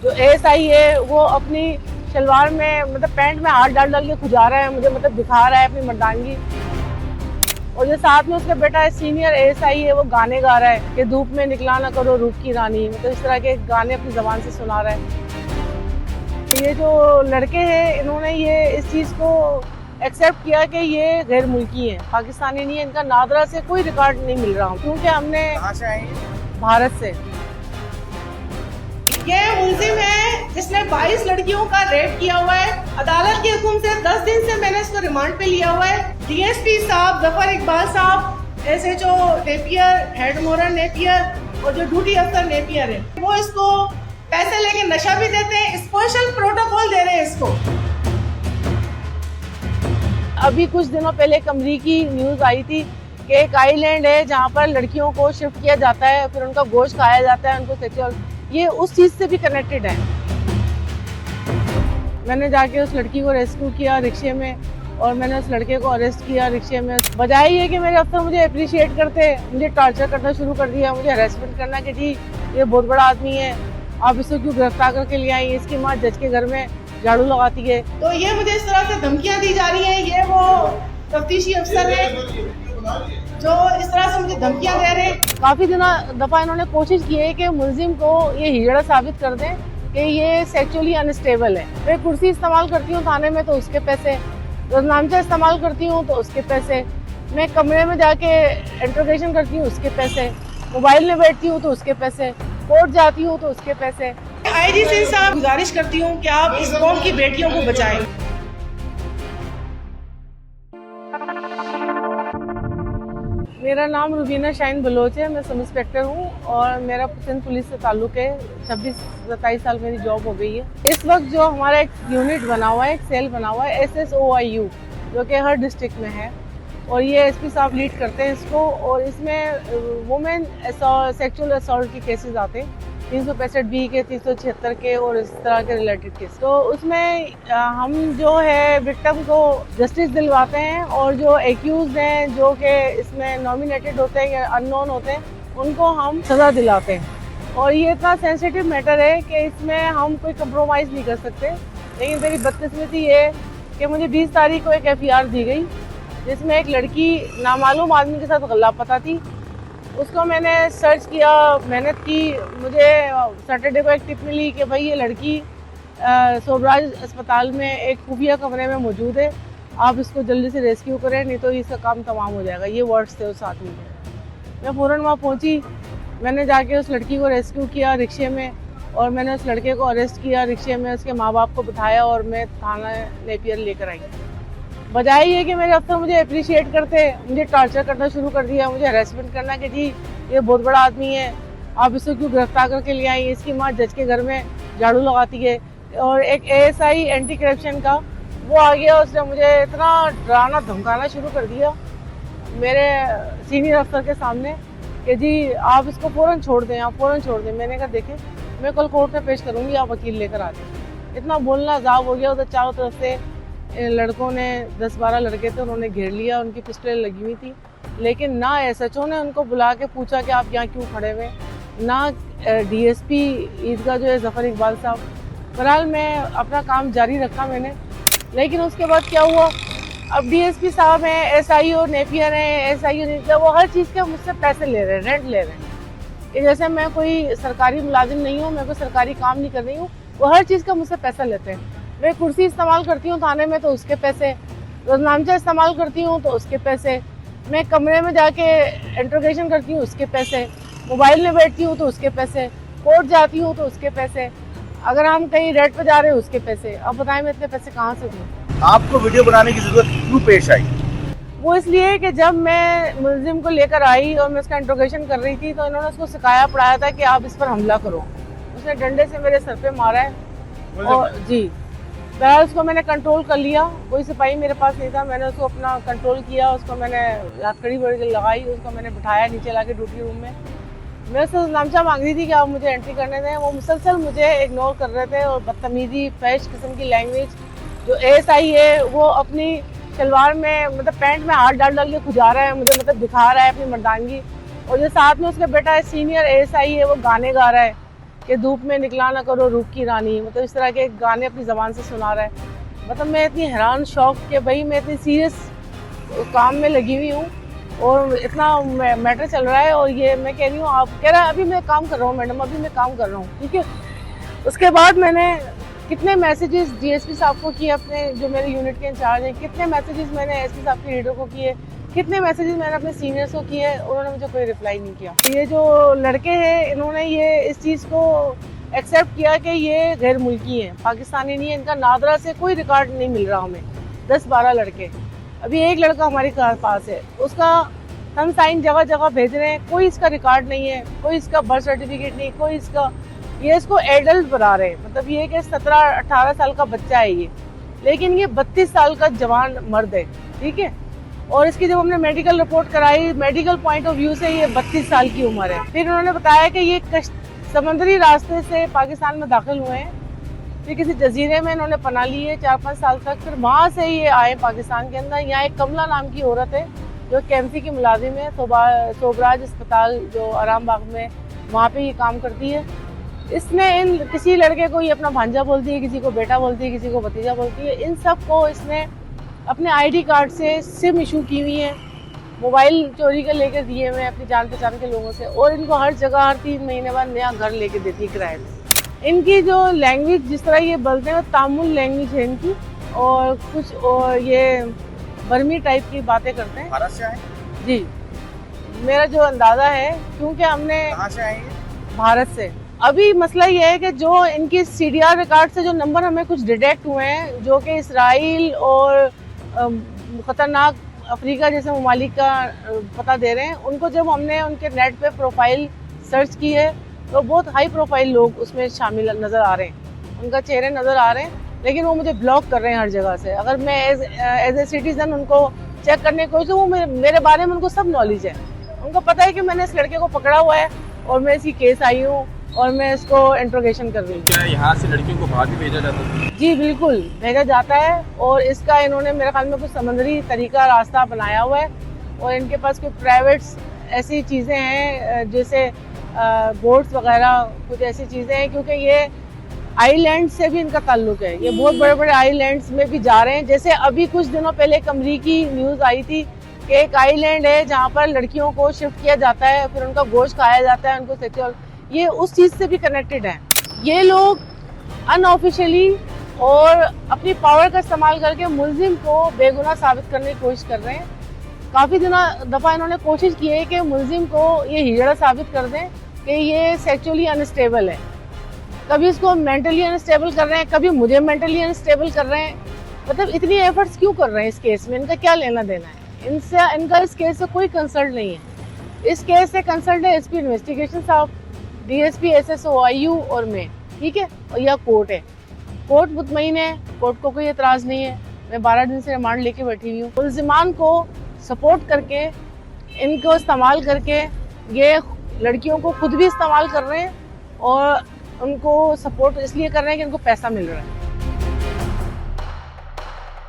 जो एएसआई है वो अपनी शलवार में मतलब पैंट में हाथ डाल डाल के खुजा रहा है, मुझे मतलब दिखा रहा है अपनी मर्दानगी। और जो साथ में उसका बेटा है सीनियर एएसआई है, वो गाने गा रहा है कि धूप में निकला ना करो रूप की रानी, मतलब इस तरह के गाने अपनी जबान से सुना रहा है। ये जो लड़के हैं इन्होंने ये इस चीज़ को एक्सेप्ट किया कि ये गैर मुल्की हैं, पाकिस्तानी नहीं है, इनका नादरा से कोई रिकॉर्ड नहीं मिल रहा, क्योंकि हमने कहाँ से आए? भारत से। ये मुलजिम है जिसने 22 लड़कियों का रेप किया हुआ है। अदालत के हुक्म से 10 दिन से मैंने इसको रिमांड पे लिया हुआ है। डीएसपी साहब जफर इकबाल साहब, एसएचओ नेपियर, हेड मोहर नेपियर और जो ड्यूटी अफसर नेपियर है, वो इसको पैसे लेके नशा भी देते हैं, स्पेशल प्रोटोकॉल दे रहे हैं इसको। अभी कुछ दिनों पहले एक अमरीकी न्यूज आई थी कि एक आइलैंड है जहाँ पर लड़कियों को शिफ्ट किया जाता है, फिर उनका गोश्त खाया जाता है, उनको सेक्सुअल, ये उस चीज़ से भी कनेक्टेड है। मैंने जाके उस लड़की को रेस्क्यू किया रिक्शे में, और मैंने उस लड़के को अरेस्ट किया रिक्शे में। वजह ये कि मेरे अफसर मुझे अप्रिशिएट करते, मुझे टॉर्चर करना शुरू कर दिया, मुझे हरेसमेंट करना कि जी ये बहुत बड़ा आदमी है, आप इसको क्यों गिरफ्तार करके ले आई, इसकी माँ जज के घर में झाड़ू लगाती है। तो ये मुझे इस तरह से धमकियाँ दी जा रही हैं। ये वो तफ्तीशी अफसर है जो इस तरह से मुझे धमकियां दे रहे हैं। काफी दफा इन्होंने कोशिश की है कि मुलजिम को ये हिजड़ा साबित कर दें कि ये सेक्सुअली अनस्टेबल है। मैं कुर्सी इस्तेमाल करती हूँ थाने में तो उसके पैसे, रोजनामचा इस्तेमाल करती हूँ तो उसके पैसे, मैं कमरे में जाके इंट्रोगेशन करती हूँ उसके पैसे, मोबाइल में बैठती हूँ तो उसके पैसे, कोर्ट जाती हूँ तो उसके पैसे। आईजी साहब गुजारिश करती हूँ कि आप इस कौम की बेटियों को बचाएं। मेरा नाम रुबीना शाहीन बलोच है, मैं सब इंस्पेक्टर हूँ और मेरा सिंध पुलिस से ताल्लुक़ है। 26-27 साल मेरी जॉब हो गई है। इस वक्त जो हमारा एक यूनिट बना हुआ है, एक सेल बना हुआ है SSOIU, जो कि हर डिस्ट्रिक्ट में है, और ये एसपी साहब लीड करते हैं इसको। और इसमें वुमेन सेक्सुअल असॉल्ट के केसेस आते हैं, 365B के, 376 के और इस तरह के रिलेटेड केस। तो उसमें हम जो है विक्टिम को जस्टिस दिलवाते हैं, और जो एक्यूज हैं जो कि इसमें नॉमिनेटेड होते हैं या अननोन होते हैं, उनको हम सज़ा दिलाते हैं। और ये इतना सेंसिटिव मैटर है कि इसमें हम कोई कंप्रोमाइज़ नहीं कर सकते। लेकिन मेरी बदकिस्मती ये कि मुझे 20 तारीख को एक FIR दी गई जिसमें एक लड़की नामालूम आदमी के साथ गल्लापता थी। उसको मैंने सर्च किया, मेहनत की, मुझे सैटरडे को एक टिप मिली कि भाई ये लड़की सोबराज अस्पताल में एक खुफिया कमरे में मौजूद है, आप इसको जल्दी से रेस्क्यू करें, नहीं तो इसका काम तमाम हो जाएगा। ये वर्ड्स थे उस आदमी के। मैं फ़ौरन वहाँ पहुँची, मैंने जाके उस लड़की को रेस्क्यू किया रिक्शे में, और मैंने उस लड़के को अरेस्ट किया रिक्शे में, उसके माँ बाप को बिठाया और मैं थाना नेपियर लेकर आई। वजह ये कि मेरे अफसर मुझे अप्रिशिएट करते, मुझे टॉर्चर करना शुरू कर दिया, मुझे हरेसमेंट करना कि जी ये बहुत बड़ा आदमी है, आप इसको क्यों गिरफ्तार करके ले आई, इसकी माँ जज के घर में झाड़ू लगाती है। और एक ASI एंटी करप्शन का वो आ गया, उसने मुझे इतना डराना धमकाना शुरू कर दिया मेरे सीनियर अफसर के सामने कि जी आप इसको फ़ौरन छोड़ दें, आप फ़ौरन छोड़ दें। मैंने कहा देखें मैं कल कोर्ट में पेश करूँगी, आप वकील लेकर आ जाए। इतना बोलना अजाब हो गया। उधर चारों तरफ से लड़कों ने 10-12 लड़के थे, उन्होंने घेर लिया, उनकी पिस्टलें लगी हुई थी, लेकिन ना SHO ने उनको बुला के पूछा कि आप यहाँ क्यों खड़े हुए, ना DSP ईदगाह जो है जफर इकबाल साहब। बहरहाल मैं अपना काम जारी रखा मैंने। लेकिन उसके बाद क्या हुआ, अब DSP साहब हैं, SIO नेपियर हैं, SIO नेपियर, वो हर चीज़ के मुझसे पैसे ले रहे हैं, रेंट ले रहे हैं कि जैसे मैं कोई सरकारी मुलाजिम नहीं हूँ, मैं कोई सरकारी काम नहीं कर रही हूँ। वो हर चीज़ का मुझसे पैसा लेते हैं। मैं कुर्सी इस्तेमाल करती हूँ थाने में तो उसके पैसे, रोजनामचा इस्तेमाल करती हूँ तो उसके पैसे, मैं कमरे में जाके इंट्रोगेशन करती हूँ उसके पैसे, मोबाइल में बैठती हूँ तो उसके पैसे, कोर्ट जाती हूँ तो उसके पैसे, अगर हम कहीं रेड पे जा रहे हैं उसके पैसे। अब बताएं मैं इतने पैसे कहाँ से दूँ? आपको वीडियो बनाने की जरूरत क्यों पेश आई? वो इसलिए कि जब मैं मुलजिम को लेकर आई और मैं उसका इंट्रोगेशन कर रही थी तो इन्होंने उसको सिखाया पढ़ाया था कि आप इस पर हमला करो। उसने डंडे से मेरे सर पे मारा है और जी बहरहाल उसको मैंने कंट्रोल कर लिया। कोई सिपाही मेरे पास नहीं था, मैंने उसको अपना कंट्रोल किया, उसको मैंने हथकड़ी बड़ी लगाई, उसको मैंने बिठाया नीचे लाके ड्यूटी रूम में। मैं उससे नामचा मांग रही थी कि आप मुझे एंट्री करने दें। वो मुसलसल मुझे इग्नोर कर रहे थे और बदतमीजी फैश किस्म की लैंग्वेज। जो ASI है वो अपनी शलवार में मतलब पैंट में हाथ डाल डाल के खुजा रहा है, मुझे मतलब दिखा रहा है अपनी मर्दानगी। और जो साथ में उसका बेटा है सीनियर ASI है, वो गाने गा रहा है कि धूप में निकला ना करो रूप की रानी, मतलब इस तरह के गाने अपनी ज़बान से सुना रहा है। मतलब मैं इतनी हैरान शौक कि भाई मैं इतनी सीरियस काम में लगी हुई हूँ और इतना मैटर चल रहा है और ये मैं कह रही हूँ, आप कह रहा है अभी मैं काम कर रहा हूँ मैडम, अभी मैं काम कर रहा हूँ, ठीक है। उसके बाद मैंने कितने मैसेजेस डीएसपी साहब को किए, अपने जो मेरे यूनिट के इंचार्ज हैं, कितने मैसेजेस मैंने एसपी साहब के लीडर को किए, कितने मैसेजेस मैंने अपने सीनियर्स को किए, उन्होंने मुझे कोई रिप्लाई नहीं किया। ये जो लड़के हैं इन्होंने ये इस चीज़ को एक्सेप्ट किया कि ये गैर मुल्की हैं, पाकिस्तानी नहीं है, इनका नादरा से कोई रिकॉर्ड नहीं मिल रहा हमें। 10-12 लड़के, अभी एक लड़का हमारे पास है, उसका हम साइन जगह जगह भेज रहे हैं, कोई इसका रिकॉर्ड नहीं है, कोई इसका बर्थ सर्टिफिकेट नहीं, कोई इसका, ये इसको एडल्ट बना रहे हैं, मतलब ये कि 17-18 साल का बच्चा है ये, लेकिन ये 32 साल का जवान मर्द है, ठीक है। और इसकी जब हमने मेडिकल रिपोर्ट कराई, मेडिकल पॉइंट ऑफ व्यू से ये 32 साल की उम्र है। फिर उन्होंने बताया कि ये समुद्री रास्ते से पाकिस्तान में दाखिल हुए हैं, फिर किसी जजीरे में इन्होंने पनाह ली है 4-5 साल तक, फिर वहाँ से ये आए पाकिस्तान के अंदर। यहाँ एक कमला नाम की औरत है जो कैंपसी की मुलाजिम है, सोबराज अस्पताल जो आराम बाग में, वहाँ पे ये काम करती है। इसने इन किसी लड़के को ये अपना भांजा बोलती है, किसी को बेटा बोलती है, किसी को भतीजा बोलती है, इन सब को इसने अपने आईडी कार्ड से सिम इशू की हुई है, मोबाइल चोरी कर लेकर दिए हुए अपनी जान पहचान के लोगों से, और इनको हर जगह हर 3 महीने बाद नया घर लेके देती है किराए पे। इनकी जो लैंग्वेज जिस तरह ये बोलते हैं वो तामुल लैंग्वेज है इनकी, और कुछ और ये बर्मी टाइप की बातें करते हैं। भारत से आए? जी, मेरा जो अंदाज़ा है, क्योंकि हमने कहाँ से आए? भारत से। अभी मसला ये है कि जो इनकी CDR रिकॉर्ड से जो नंबर हमें कुछ डिटेक्ट हुए हैं, जो कि इसराइल और ख़तरनाक अफ्रीका जैसे ममालिक का पता दे रहे हैं, उनको जब हमने उनके नेट पे प्रोफाइल सर्च की है तो बहुत हाई प्रोफाइल लोग उसमें शामिल नज़र आ रहे हैं, उनका चेहरे नज़र आ रहे हैं, लेकिन वो मुझे ब्लॉक कर रहे हैं हर जगह से। अगर मैं एज ए सिटीज़न उनको चेक करने की कोशिश, वो मेरे बारे में उनको सब नॉलेज है, उनको पता है कि मैंने इस लड़के को पकड़ा हुआ है और मैं इसकी केस आई हूँ और मैं इसको इंट्रोगेशन कर रही हूँ। क्या यहाँ से लड़कियों को बाहर भी भेजा जाता है? जी बिल्कुल भेजा जाता है, और इसका इन्होंने मेरे ख्याल में कुछ समुद्री तरीका रास्ता बनाया हुआ है, और इनके पास कोई प्राइवेट ऐसी चीज़ें हैं जैसे बोट्स वगैरह, कुछ ऐसी चीज़ें हैं, क्योंकि ये आइलैंड से भी इनका ताल्लुक है, ये बहुत बड़े बड़े आइलैंड्स में भी जा रहे हैं। जैसे अभी कुछ दिनों पहले एक अमरीकी न्यूज़ आई थी कि एक आइलैंड है जहाँ पर लड़कियों को शिफ्ट किया जाता है, फिर उनका गोश्त खाया जाता है, उनको सेक्सुअल, ये उस चीज़ से भी कनेक्टेड है। ये लोग अनऑफिशियली और अपनी पावर का इस्तेमाल करके मुलजिम को बेगुनाह साबित करने की कोशिश कर रहे हैं। काफ़ी दफ़ा इन्होंने कोशिश की है कि मुलजिम को ये हिजड़ा साबित कर दें कि ये सेक्सुअली अनस्टेबल है, कभी इसको मेंटली अनस्टेबल कर रहे हैं, कभी मुझे मेंटली अनस्टेबल कर रहे हैं। मतलब इतनी एफर्ट्स क्यों कर रहे हैं इस केस में, इनका क्या लेना देना है इनसे, इनका इस केस से कोई कंसर्न नहीं है। इस केस से कंसर्न है एसपी इन्वेस्टिगेशन साहब, DSP SSO IU और मैं, ठीक है, और यह कोर्ट है, कोर्ट मुतमईन है, कोर्ट को कोई एतराज़ नहीं है। मैं 12 दिन से रिमांड लेके बैठी हुई हूँ। मुल्ज़िमान को सपोर्ट करके, इनको इस्तेमाल करके, ये लड़कियों को खुद भी इस्तेमाल कर रहे हैं और उनको सपोर्ट इसलिए कर रहे हैं कि इनको पैसा मिल रहा है।